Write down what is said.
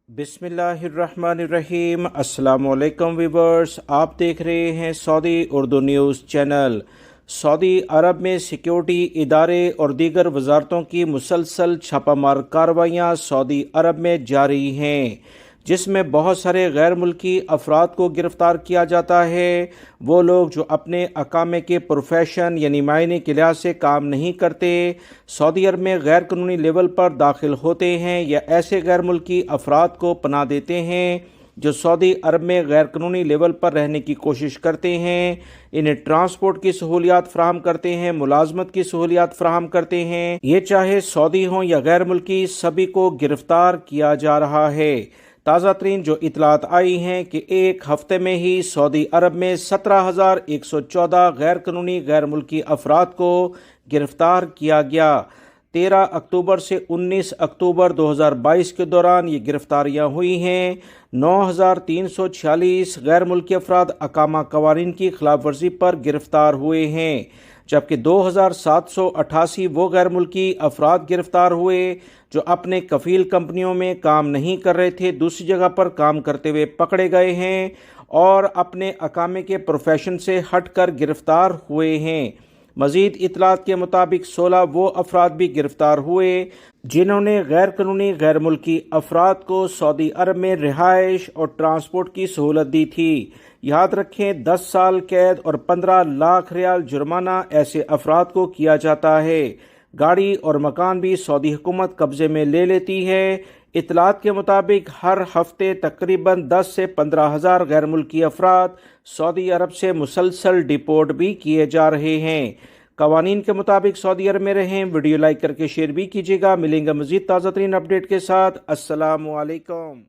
बिस्मिल्लाहिर्रहमानिर्रहीम। अस्सलाम वालेकुम व्यूवर्स, आप देख रहे हैं Saudi Urdu news channel. Saudi अरब में सिक्योरिटी इदारे और दीगर वजारतों की मुसलसल छापामार कार्रवाइयाँ सऊदी अरब में जारी हैं, जिसमें बहुत सारे गैर मुल्की अफराद को गिरफ़्तार किया जाता है। वो लोग जो अपने अकामे के प्रोफेशन यानी मायने के लिहाज से काम नहीं करते, सऊदी अरब में गैर कानूनी लेवल पर दाखिल होते हैं, या ऐसे गैर मुल्की अफराद को पनाह देते हैं जो सऊदी अरब में गैर कानूनी लेवल पर रहने की कोशिश करते हैं। इन्हें ट्रांसपोर्ट की सहूलियात फराहम करते हैं, मुलाजमत की सहूलियात फराहम करते हैं। ये चाहे सऊदी हों या गैर मुल्की, सभी को गिरफ्तार किया जा रहा है। ताज़ा तरीन जो इतलात आई हैं कि एक हफ्ते में ही सऊदी अरब में 17,114 गैर कानूनी गैर मुल्की अफराद को गिरफ्तार किया गया। 13 अक्टूबर से 19 अक्टूबर 2022 के दौरान ये गिरफ्तारियां हुई हैं। 9,346 गैर मुल्की अफराद अकामा कवानीन की खिलाफ वर्जी पर गिरफ्तार हुए हैं, जबकि 2,788 वो गैर मुल्की अफराद गिरफ्तार हुए जो अपने कफील कंपनियों में काम नहीं कर रहे थे, दूसरी जगह पर काम करते हुए पकड़े गए हैं और अपने अकामे के प्रोफेशन से हटकर गिरफ्तार हुए हैं। मजीद इतलात के मुताबिक 16 वो अफराद भी गिरफ्तार हुए जिन्होंने गैर कानूनी गैर मुल्की अफराद को सऊदी अरब में रिहाइश और ट्रांसपोर्ट की सहूलत दी थी। याद रखें, 10 साल कैद और 15 लाख रियाल जुर्माना ऐसे अफराद को किया जाता है। गाड़ी और मकान भी सऊदी हुकूमत कब्जे में ले लेती है। इतलात के मुताबिक हर हफ्ते तकरीबन 10 से 15 हज़ार गैर मुल्की अफराद सऊदी अरब से मुसलसल डिपोर्ट भी किए जा रहे हैं। कवानीन के मुताबिक सऊदी अरब में रहें। वीडियो लाइक करके शेयर भी कीजिएगा। मिलेंगे मजीद ताज़ा तरीन अपडेट के साथ। अस्सलामु अलैकुम।